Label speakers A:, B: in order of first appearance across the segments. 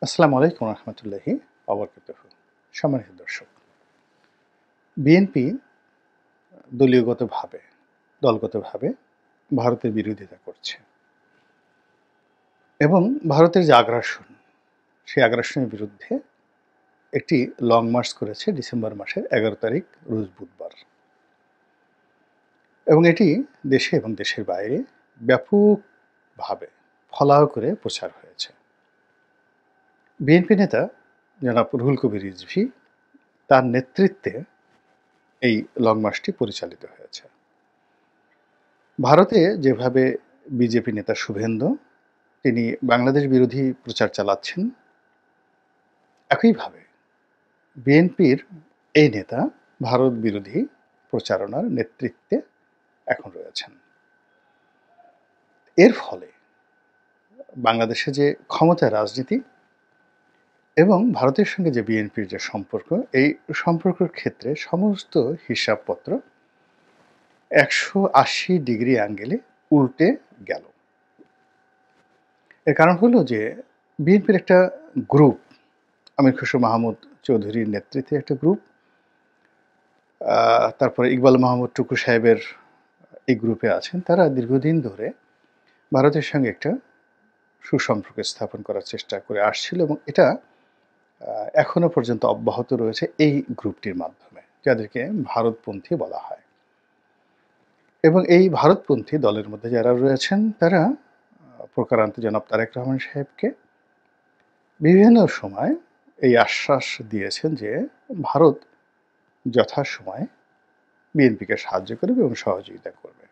A: আসসালামু আলাইকুম রহমতুল্লাহি অবরকাতুহু। সম্মানিত দর্শক, বিএনপি দলীয়গতভাবে দলগতভাবে ভারতের বিরোধিতা করছে এবং ভারতের যে আগ্রাসন, সেই আগ্রাসনের বিরুদ্ধে একটি লং মার্চ করেছে ডিসেম্বর মাসের ১১ তারিখ রোজ বুধবার, এবং এটি দেশে এবং দেশের বাইরে ব্যাপকভাবে ফলাও করে প্রচার হয়েছে। বিএনপি নেতা জনাব রুহুল কবির রিজভী, তার নেতৃত্বে এই লং মার্চটি পরিচালিত হয়েছে। ভারতে যেভাবে বিজেপি নেতা শুভেন্দু তিনি বাংলাদেশ বিরোধী প্রচার চালাচ্ছেন, একইভাবে বিএনপির এই নেতা ভারত বিরোধী প্রচারণার নেতৃত্বে এখন রয়েছেন। এর ফলে বাংলাদেশে যে ক্ষমতার রাজনীতি এবং ভারতের সঙ্গে যে বিএনপির যে সম্পর্ক, এই সম্পর্কের ক্ষেত্রে সমস্ত হিসাবপত্র ১৮০ ডিগ্রি অ্যাঙ্গেলে উল্টে গেল। এর কারণ হলো যে বিএনপির একটা গ্রুপ, আমির খসরু মাহমুদ চৌধুরীর নেতৃত্বে একটা গ্রুপ, তারপরে ইকবাল মাহমুদ টুকু সাহেবের এই গ্রুপে আছেন। তারা দীর্ঘদিন ধরে ভারতের সঙ্গে একটা সুসম্পর্ক স্থাপন করার চেষ্টা করে আসছিল, এবং এটা এখনো পর্যন্ত অব্যাহত রয়েছে এই গ্রুপটির মাধ্যমে, যাদেরকে ভারতপন্থী বলা হয়। এবং এই ভারতপন্থী দলের মধ্যে যারা রয়েছেন, তারা প্রকারান্ত জনাব তারেক রহমান সাহেবকে বিভিন্ন সময় এই আশ্বাস দিয়েছেন যে ভারত যথাসময়ে বিএনপিকে সাহায্য করবে এবং সহযোগিতা করবে।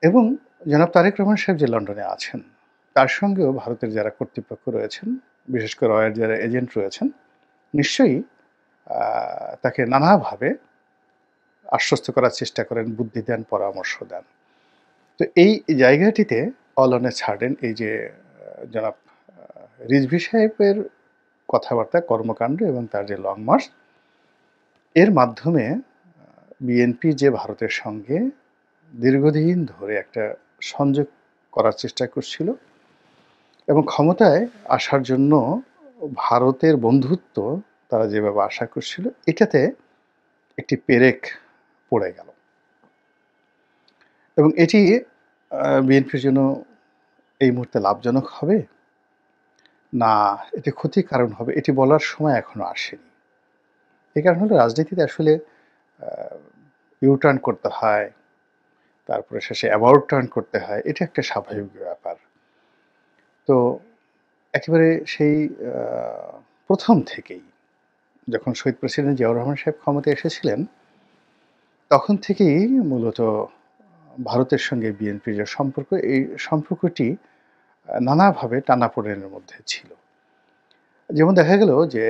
A: এবং জনাব তারেক রহমান সাহেব যে লন্ডনে আছেন, তার সঙ্গেও ভারতের যারা কর্তৃপক্ষ রয়েছেন, বিশেষ করে রয়ের যারা এজেন্ট রয়েছেন, নিশ্চয়ই তাকে নানাভাবে আশ্বস্ত করার চেষ্টা করেন, বুদ্ধি দেন, পরামর্শ দেন। তো এই জায়গাটিতে অল অন এ সাডেন এই যে জনাব রিজভী সাহেবের কথাবার্তা, কর্মকাণ্ড এবং তার যে লং মার্চ, এর মাধ্যমে বিএনপি যে ভারতের সঙ্গে দীর্ঘদিন ধরে একটা সংযোগ করার চেষ্টা করছিল এবং ক্ষমতায় আসার জন্য ভারতের বন্ধুত্ব তারা যেভাবে আশা করছিল, এটাতে একটি পেরেক পড়ে গেল। এবং এটি বিএনপির জন্য এই মুহূর্তে লাভজনক হবে না এটি ক্ষতির কারণ হবে, এটি বলার সময় এখনো আসেনি। এই কারণ হলো রাজনীতিতে আসলে ইউটার্ন করতে হয়, তারপরে শেষে অ্যাবাউট টার্ন করতে হয়, এটা একটা স্বাভাবিক ব্যাপার। তো একেবারে সেই প্রথম থেকেই যখন শহীদ প্রেসিডেন্ট জিয়াউর রহমান সাহেব ক্ষমতায় এসেছিলেন, তখন থেকেই মূলত ভারতের সঙ্গে বিএনপির যে সম্পর্ক, এই সম্পর্কটি নানাভাবে টানাপোড়েনের মধ্যে ছিল। যেমন দেখা গেল যে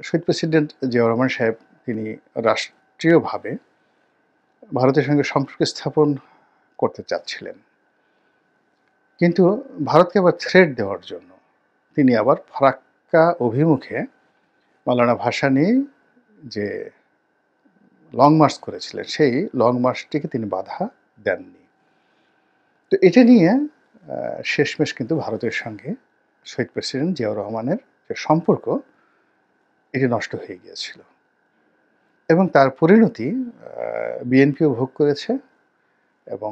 A: শহীদ প্রেসিডেন্ট জিয়াউর রহমান সাহেব তিনি রাষ্ট্রীয়ভাবে ভারতের সঙ্গে সম্পর্ক স্থাপন করতে চাচ্ছিলেন, কিন্তু ভারতকে আবার থ্রেট দেওয়ার জন্য তিনি আবার ফারাক্কা অভিমুখে মাওলানা ভাসানী যে লং মার্চ করেছিলেন, সেই লং মার্চটিকে তিনি বাধা দেননি। তো এটা নিয়ে শেষমেশ কিন্তু ভারতের সঙ্গে শহীদ প্রেসিডেন্ট জিয়াউর রহমানের যে সম্পর্ক, এটি নষ্ট হয়ে গিয়েছিল এবং তার পরিণতি বিএনপিও ভোগ করেছে এবং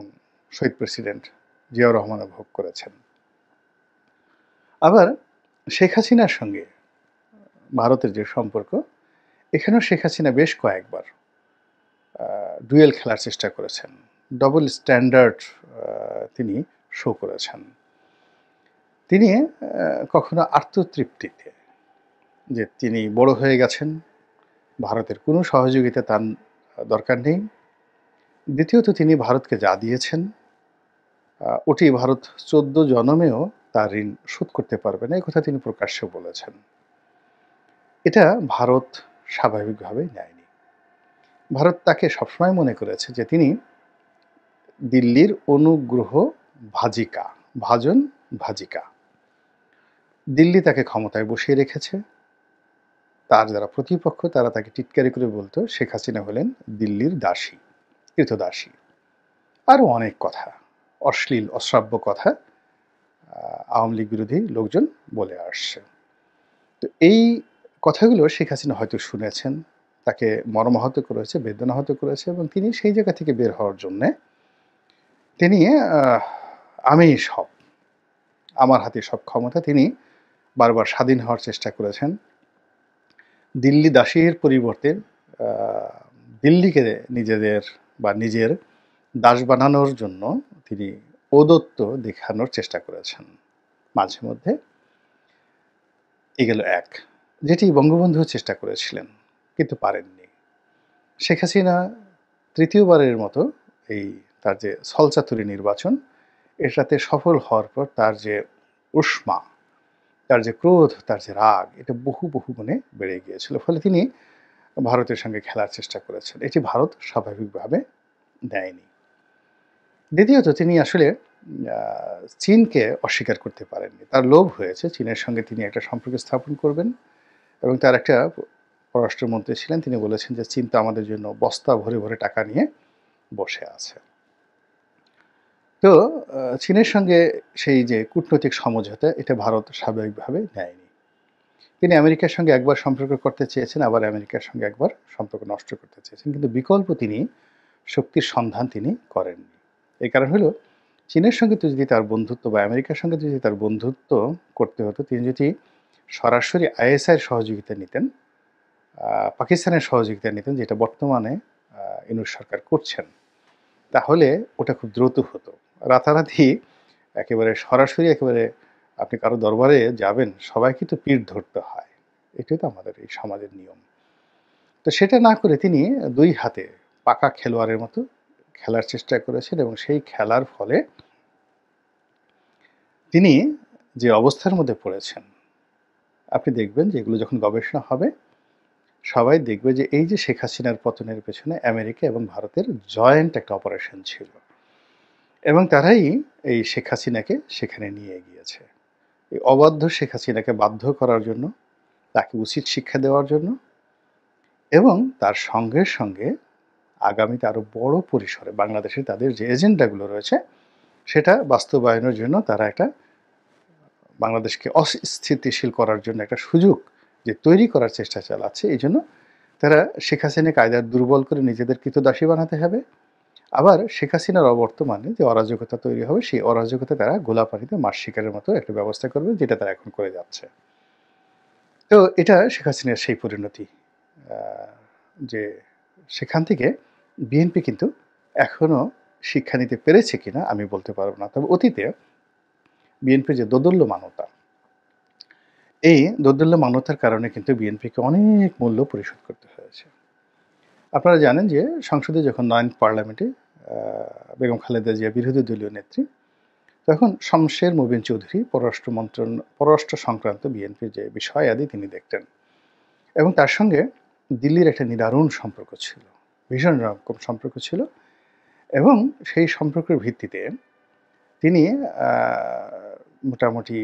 A: শহীদ প্রেসিডেন্ট জিয়াউর রহমানও ভোগ করেছেন। আবার শেখ হাসিনার সঙ্গে ভারতের যে সম্পর্ক, এখানেও শেখ হাসিনা বেশ কয়েকবার ডুয়েল খেলার চেষ্টা করেছেন, ডবল স্ট্যান্ডার্ড তিনি শো করেছেন। তিনি কখনো আত্মতৃপ্তিতে যে তিনি বড় হয়ে গেছেন, ভারতের কোনো সহযোগিতা তার দরকার নেই, দ্বিতীয়ত তিনি ভারতকে যা দিয়েছেন ওটি ভারত 14 জনমেও তার ঋণ শোধ করতে পারবে না, এই কথা তিনি প্রকাশ্যে বলেছেন। এটা ভারত স্বাভাবিকভাবেই নেয়নি। ভারত তাকে সবসময় মনে করেছে যে তিনি দিল্লির অনুগ্রহ ভাজন ভাজিকা। দিল্লি তাকে ক্ষমতায় বসিয়ে রেখেছে, তার যারা প্রতিপক্ষ তারা তাকে টিটকারি করে বলতো শেখ হাসিনা হলেন দিল্লির দাসী, কৃতদাসী, আরও অনেক কথা, অশ্লীল অশ্রাব্য কথা আওয়ামী লীগ বিরোধী লোকজন বলে আসছে। তো এই কথাগুলো শেখ হাসিনা হয়তো শুনেছেন, তাকে মর্মাহত করেছে, বেদনাহত করেছে এবং তিনি সেই জায়গা থেকে বের হওয়ার জন্যে তিনি আমিই সব, আমার হাতে সব ক্ষমতা, তিনি বারবার স্বাধীন হওয়ার চেষ্টা করেছেন। দিল্লি দাসীর পরিবর্তে আ দিল্লিকে নিজেদের বা নিজের দাস বানানোর জন্য তিনি ঔদ্ধত্য দেখানোর চেষ্টা করেছেন মাঝে মধ্যে। এই গেল এক। যেটি বঙ্গবন্ধু চেষ্টা করেছিলেন, কিন্তু পারেননি। শেখ হাসিনা তৃতীয়বারের মতো এই তার যে ছলচাতুরি নির্বাচন, এটাতে সফল হওয়ার পর তার যে উষ্মা, তার যে ক্রোধ, তার যে রাগ, এটা বহু গুণে বেড়ে গিয়েছিল। ফলে তিনি ভারতের সঙ্গে খেলার চেষ্টা করেছেন। এটি ভারত স্বাভাবিকভাবে নেয়নি। দ্বিতীয়ত তিনি আসলে আ চীনকে অস্বীকার করতে পারেননি। তার লোভ হয়েছে চীনের সঙ্গে তিনি একটা সম্পর্ক স্থাপন করবেন এবং তার একটা পররাষ্ট্রমন্ত্রী ছিলেন, তিনি বলেছেন যে চীন তো আমাদের জন্য বস্তা ভরে টাকা নিয়ে বসে আছে। তো চীনের সঙ্গে সেই যে কূটনৈতিক সমঝোতা, এটা ভারত স্বাভাবিকভাবে নেয়নি। তিনি আমেরিকার সঙ্গে একবার সম্পর্ক করতে চেয়েছেন, আবার আমেরিকার সঙ্গে একবার সম্পর্ক নষ্ট করতে চেয়েছেন। কিন্তু বিকল্প তিনি শক্তির সন্ধান তিনি করেননি। এই কারণ হলো চীনের সঙ্গে তো যদি তার বন্ধুত্ব বা আমেরিকার সঙ্গে যদি তার বন্ধুত্ব করতে হতো, তিনি যদি সরাসরি আইএসআইয়ের সহযোগিতা নিতেন, পাকিস্তানের সহযোগিতা নিতেন, যেটা বর্তমানে ইউনূস সরকার করছেন, তাহলে ওটা খুব দ্রুত হতো। রাতারাতি একেবারে সরাসরি একেবারে আপনি কারো দরবারে যাবেন, সবাইকে তো পিঠ ধরতে হয়। এটাই তো আমাদের এই সমাজের নিয়ম। তো সেটা না করে তিনি ২ হাতে পাকা খেলোয়াড়ের মতো খেলার চেষ্টা করেছেন এবং সেই খেলার ফলে তিনি যে অবস্থার মধ্যে পড়েছেন, আপনি দেখবেন যে এগুলো যখন গবেষণা হবে, সবাই দেখবে যে এই যে শেখ হাসিনার পতনের পেছনে আমেরিকা এবং ভারতের জয়েন্ট একটা অপারেশন ছিল এবং তারাই এই শেখ হাসিনাকে সেখানে নিয়ে গিয়েছে। এই অবাধ্য শেখ হাসিনাকে বাধ্য করার জন্য, তাকে উচিত শিক্ষা দেওয়ার জন্য এবং তার সঙ্গে আগামীতে আরও বড় পরিসরে বাংলাদেশে তাদের যে এজেন্ডাগুলো রয়েছে, সেটা বাস্তবায়নের জন্য তারা একটা বাংলাদেশকে অস্থিতিশীল করার জন্য একটা সুযোগ যে তৈরি করার চেষ্টা চালাচ্ছে। এইজন্য তারা শেখ হাসিনাকে আইদার দুর্বল করে নিজেদের ক্রীতদাসী বানাতে হবে, আবার শেখ হাসিনার অবর্তমানে যে অরাজকতা তৈরি হবে, সেই অরাজকতা তারা গোলাপানিতে মাছ শিকারের মতো একটা ব্যবস্থা করবে, যেটা তারা এখন করে যাচ্ছে। তো এটা শেখ হাসিনার সেই পরিণতি, আ যে সেখান থেকে বিএনপি কিন্তু এখনো শিক্ষা নিতে পেরেছে কিনা আমি বলতে পারব না। তবে অতীতে বিএনপির যে দোদুল্যমানতা, এই দোদুল্যমানতার কারণে কিন্তু বিএনপিকে অনেক মূল্য পরিশোধ করতে হয়েছে। আপনারা জানেন যে সংসদে যখন ৯th পার্লামেন্টে আ বেগম খালেদা জিয়া বিরোধী দলীয় নেত্রী, তখন শমশের মুবিন চৌধুরী পররাষ্ট্র সংক্রান্ত বিএনপির যে বিষয়াদি তিনি দেখতেন এবং তার সঙ্গে দিল্লির একটা নিদারুণ সম্পর্ক ছিল, ভীষণ রকম সম্পর্ক ছিল এবং সেই সম্পর্কের ভিত্তিতে তিনি আ মোটামুটি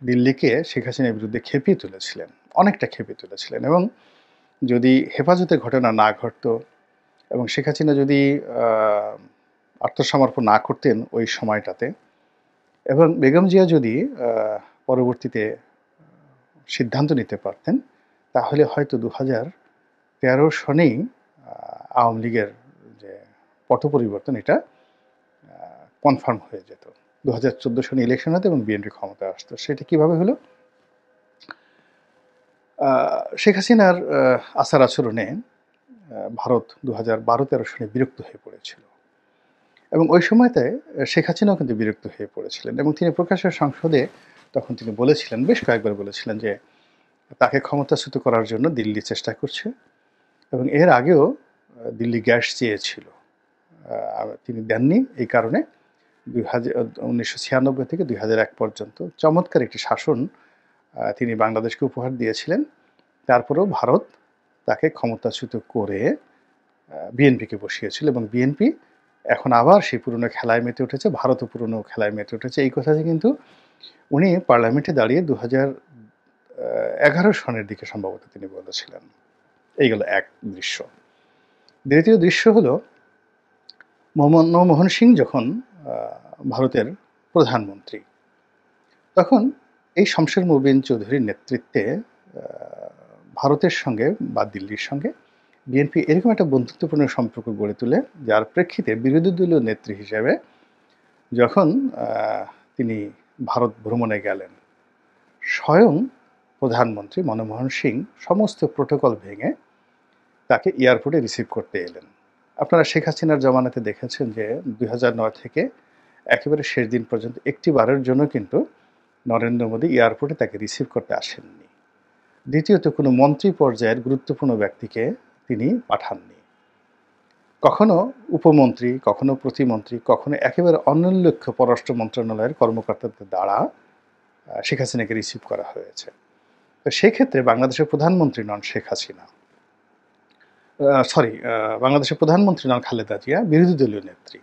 A: দিল্লিকে শেখ হাসিনার বিরুদ্ধে খেপিয়ে তুলেছিলেন, অনেকটা খেপিয়ে তুলেছিলেন এবং যদি হেফাজতের ঘটনা না ঘটতো এবং শেখ হাসিনা যদি আ আত্মসমর্পণ না করতেন ওই সময়টাতে এবং বেগম জিয়া যদি পরবর্তীতে সিদ্ধান্ত নিতে পারতেন, তাহলে হয়তো ২০১৩ সনেই আওয়ামী লীগের যে পট পরিবর্তন, এটা কনফার্ম হয়ে যেত। ২০১৪ সনে ইলেকশন হতো এবং বিএনপি ক্ষমতায় আসতো। সেটা কিভাবে হলো? শেখ হাসিনার আচার-আচরণে ভারত ২০১২-১৩ সনে বিরক্ত হয়ে পড়েছিল এবং ওই সময়তে শেখ হাসিনাও কিন্তু বিরক্ত হয়ে পড়েছিলেন এবং তিনি প্রকাশ্য সংসদে তখন তিনি বলেছিলেন, বেশ কয়েকবার বলেছিলেন যে তাকে ক্ষমতাচ্যুত করার জন্য দিল্লি চেষ্টা করছে এবং এর আগেও দিল্লি গ্যাস চেয়েছিল। তিনি দেননি। এই কারণে ১৯৯৬ থেকে ২০০১ পর্যন্ত চমৎকার একটি শাসন তিনি বাংলাদেশকে উপহার দিয়েছিলেন। তারপরেও ভারত তাকে ক্ষমতাচ্যুত করে বিএনপিকে বসিয়েছিল এবং বিএনপি এখন আবার সেই পুরনো খেলায় মেতে উঠেছে, ভারতও পুরনো খেলায় মেতে উঠেছে। এই কথাটি কিন্তু উনি পার্লামেন্টে দাঁড়িয়ে ২০১১ সনের দিকে সম্ভবত তিনি বলেছিলেন। এই গেল এক দৃশ্য। দ্বিতীয় দৃশ্য হলো মনমোহন সিং যখন ভারতের প্রধানমন্ত্রী, তখন এই শমশের মুবিন চৌধুরীর নেতৃত্বে ভারতের সঙ্গে বা দিল্লির সঙ্গে বিএনপি এরকম একটা বন্ধুত্বপূর্ণ সম্পর্ক গড়ে তোলে, যার প্রেক্ষিতে বিরোধী দলীয় নেত্রী হিসেবে যখন তিনি ভারত ভ্রমণে গেলেন, স্বয়ং প্রধানমন্ত্রী মনমোহন সিং সমস্ত প্রোটোকল ভেঙে তাকে এয়ারপোর্টে রিসিভ করতে এলেন। আপনারা শেখ হাসিনার জমানাতে দেখেছেন যে 2009 থেকে একেবারে শেষ দিন পর্যন্ত একটি বারের জন্য কিন্তু নরেন্দ্র মোদী এয়ারপোর্টে তাকে রিসিভ করতে আসেননি। দ্বিতীয়ত, কোনো মন্ত্রী পর্যায়ের গুরুত্বপূর্ণ ব্যক্তিকে তিনি পাঠাননি। কখনো উপমন্ত্রী, কখনো প্রতিমন্ত্রী, কখনো একেবারে অনুল্লেখ্য পররাষ্ট্র মন্ত্রণালয়ের কর্মকর্তাদের দ্বারা শেখ হাসিনাকে রিসিভ করা হয়েছে। তো সেক্ষেত্রে বাংলাদেশের প্রধানমন্ত্রী নন শেখ হাসিনা, বাংলাদেশের প্রধানমন্ত্রী নন খালেদা জিয়া, বিরোধী দলীয় নেত্রী।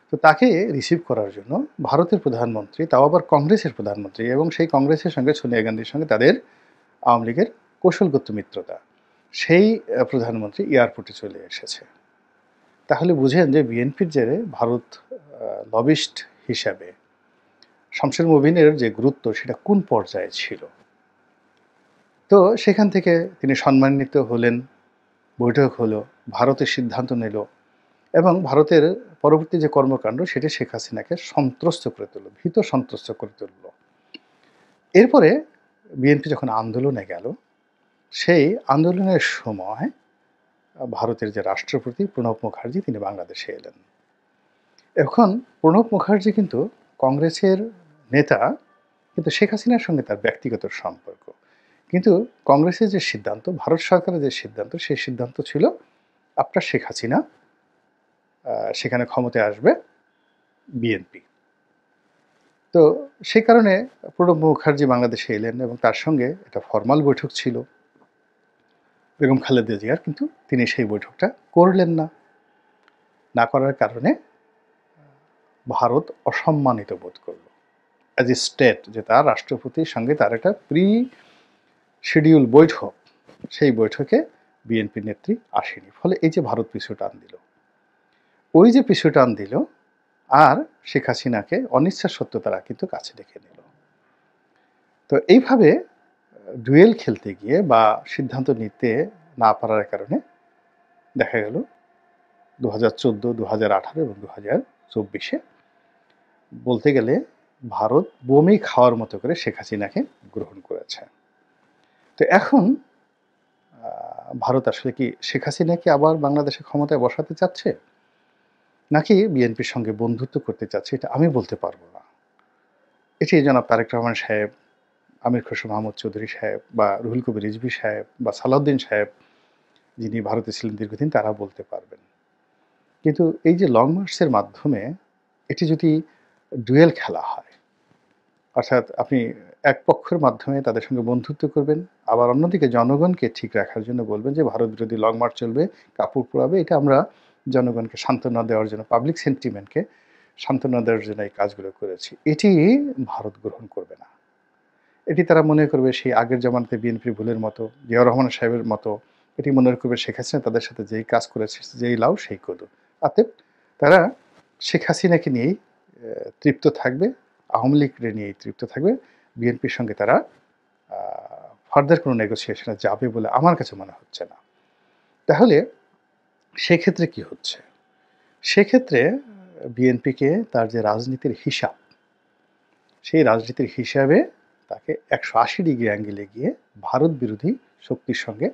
A: তো তাকে রিসিভ করার জন্য ভারতের প্রধানমন্ত্রী, তাও আবার কংগ্রেসের প্রধানমন্ত্রী, এবং সেই কংগ্রেসের সঙ্গে সোনিয়া গান্ধীর সঙ্গে তাদের আওয়ামী লীগের কৌশলগত মিত্রতা, সেই প্রধানমন্ত্রী এয়ারপোর্টে চলে এসেছে। তাহলে বুঝেন যে বিএনপির যে ভারত লবিস্ট হিসাবে শমশের মুবিনের যে গুরুত্ব সেটা কোন পর্যায়ে ছিল। তো সেখান থেকে তিনি সম্মানিত হলেন, বৈঠক হলো, ভারতের সিদ্ধান্ত নিল, এবং ভারতের পরবর্তী যে কর্মকাণ্ড সেটি শেখ হাসিনাকে সন্ত্রস্ত করে তুলল, ভীত সন্ত্রস্ত করে তুলল। এরপরে বিএনপি যখন আন্দোলনে গেল, সেই আন্দোলনের সময় ভারতের যে রাষ্ট্রপতি প্রণব মুখার্জি তিনি বাংলাদেশে এলেন। এখন প্রণব মুখার্জি কিন্তু কংগ্রেসের নেতা, কিন্তু শেখ হাসিনার সঙ্গে তার ব্যক্তিগত সম্পর্ক। কিন্তু কংগ্রেসের যে সিদ্ধান্ত, ভারত সরকারের যে সিদ্ধান্ত, সেই সিদ্ধান্ত ছিল আপনার শেখ হাসিনা সেখানে ক্ষমতায় আসবে বিএনপি। তো সেই কারণে প্রণব মুখার্জি বাংলাদেশে এলেন এবং তার সঙ্গে একটা ফরমাল বৈঠক ছিল বেগম খালেদা জিয়ার, কিন্তু তিনি সেই বৈঠকটা করলেন না। না করার কারণে ভারত অসম্মানিত বোধ করল অ্যাজ এ স্টেট, যে তার রাষ্ট্রপতির সঙ্গে তার একটা প্রি শিডিউল বৈঠক, সেই বৈঠকে বিএনপি নেত্রী আসেনি। ফলে এই যে ভারত পিছু টান দিল, ওই যে পিছু টান দিল, আর শেখ হাসিনাকে অনিচ্ছা সত্ত্বেও তারা কিন্তু কাছে ডেকে নিল। তো এইভাবে ডুয়েল খেলতে গিয়ে বা সিদ্ধান্ত নিতে না পারার কারণে দেখা গেল 2014, 2018 এবং 2024 বলতে গেলে ভারত বমি খাওয়ার মতো করে শেখ হাসিনাকে গ্রহণ করেছে। তো এখন ভারত আসলে কি শেখ হাসিনাকে আবার বাংলাদেশে ক্ষমতায় বসাতে চাচ্ছে, নাকি বিএনপির সঙ্গে বন্ধুত্ব করতে চাচ্ছে, এটা আমি বলতে পারবো না। এটি জনাব তারেক রহমান সাহেব, আমির খসরু মাহমুদ চৌধুরী সাহেব, বা রুহুল কবির রিজভী সাহেব, বা সালাউদ্দিন সাহেব, যিনি ভারতে ছিলেন দীর্ঘদিন, তারা বলতে পারবেন। কিন্তু এই যে লং মার্চের মাধ্যমে এটি যদি ডুয়েল খেলা হয়, অর্থাৎ আপনি এক পক্ষের মাধ্যমে তাদের সঙ্গে বন্ধুত্ব করবেন, আবার অন্যদিকে জনগণকে ঠিক রাখার জন্য বলবেন যে ভারত বিরোধী লং মার্চ চলবে, কাপড় পোড়াবে, এটা আমরা জনগণকে সান্ত্বনা দেওয়ার জন্য, পাবলিক সেন্টিমেন্টকে সান্ত্বনা দেওয়ার জন্য এই কাজগুলো করেছি, এটি ভারত গ্রহণ করবে না। এটি তারা মনে করবে সেই আগের জামানাতে বিএনপির ভুলের মতো, জিয়াউর রহমান সাহেবের মতো, এটি মনে করবে শেখ হাসিনা তাদের সাথে যেই কাজ করেছে, যেই লাউ সেই কদু। অতএব তারা শেখ হাসিনাকে নিয়েই তৃপ্ত থাকবে, আওয়ামী লীগকে নিয়েই তৃপ্ত থাকবে, বিএনপির সঙ্গে তারা ফার্দার কোনো নেগোসিয়েশনে যাবে বলে আমার কাছে মনে হচ্ছে না। তাহলে সেক্ষেত্রে কি হচ্ছে? সেক্ষেত্রে বিএনপিকে তার যে রাজনীতির হিসাব, সেই রাজনীতির হিসাবে তাকে 180 ডিগ্রি অ্যাঙ্গেলে গিয়ে ভারত বিরোধী শক্তির সঙ্গে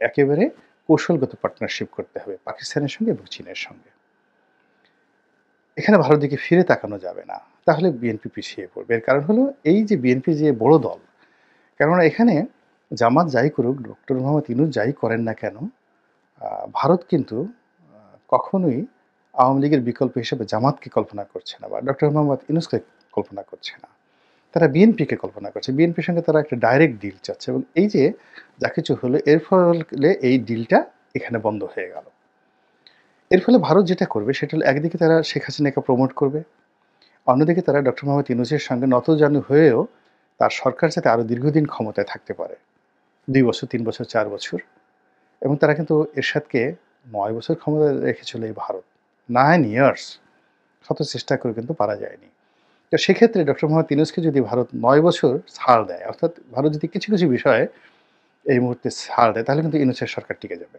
A: একেবারে কৌশলগত পার্টনারশিপ করতে হবে, পাকিস্তানের সঙ্গে এবং চীনের সঙ্গে। এখানে ভারত দিকে ফিরে তাকানো যাবে না, তাহলে বিএনপি পিছিয়ে পড়বে। এর কারণ হলো এই যে বিএনপি যে বড় দল, কেননা এখানে জামাত যাই করুক, ডক্টর মোহাম্মদ ইউনূস যাই করেন না কেন, ভারত কিন্তু কখনোই আওয়ামী লীগের বিকল্প হিসেবে জামাতকে কল্পনা করছে না, বা ডক্টর মোহাম্মদ ইউনূসকে কল্পনা করছে না, তারা বিএনপিকে কল্পনা করছে। বিএনপির সঙ্গে তারা একটা ডাইরেক্ট ডিল চাচ্ছে, এবং এই যে যা কিছু হলো, এর ফলে এই ডিলটা এখানে বন্ধ হয়ে গেল। এর ফলে ভারত যেটা করবে সেটা হলো, একদিকে তারা শেখ হাসিনাকে প্রমোট করবে, অন্যদিকে তারা ডক্টর মোহাম্মদ ইউনূসের সঙ্গে নতজানু হয়েও তার সরকার যাতে আরও দীর্ঘদিন ক্ষমতায় থাকতে পারে, 2 বছর, 3 বছর, 4 বছর। এবং তারা কিন্তু এরশাদকে 9 বছর ক্ষমতায় রেখেছিল এই ভারত, 9 ইয়ার্স, শত চেষ্টা করে কিন্তু পারা যায়নি। তো সেক্ষেত্রে ডক্টর মোহাম্মদ ইউনূসকে যদি ভারত ৯ বছর ছাড় দেয়, অর্থাৎ ভারত যদি কিছু, কিছু বিষয়ে এই মুহূর্তে ছাড় দেয়, তাহলে কিন্তু ইউনূসের সরকার টিকে যাবে।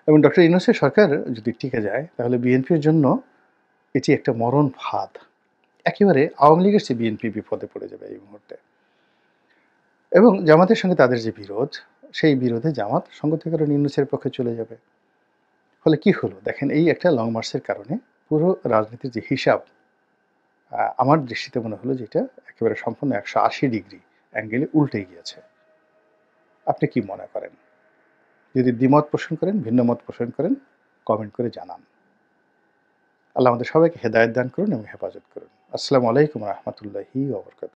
A: এবং ডক্টর ইউনূসের সরকার যদি টিকে যায়, তাহলে বিএনপির জন্য এটি একটা মরণ ফাঁদ। একেবারে আওয়ামী লীগের চেয়ে বিএনপি বিপদে পড়ে যাবে এই মুহূর্তে। এবং জামাতের সঙ্গে তাদের যে বিরোধ, সেই বিরোধে জামাত সঙ্গতিকরণ ইউনূসের পক্ষে চলে যাবে। ফলে কি হলো? দেখেন এই একটা লং মার্চের কারণে পুরো রাজনীতির যে হিসাব, আমার দৃষ্টিতে মনে হলো যে এটা একেবারে সম্পূর্ণ ১৮০ ডিগ্রি অ্যাঙ্গেলে উল্টে গিয়েছে। আপনি কি মনে করেন? যদি দ্বিমত পোষণ করেন, ভিন্ন মত পোষণ করেন, কমেন্ট করে জানান। আল্লাহ আমাদের সবাইকে হেদায়েত দান করুন এবং হেফাজত করুন। আসসালামু আলাইকুম ওয়া রাহমাতুল্লাহি ওয়া বারাকাতুহু।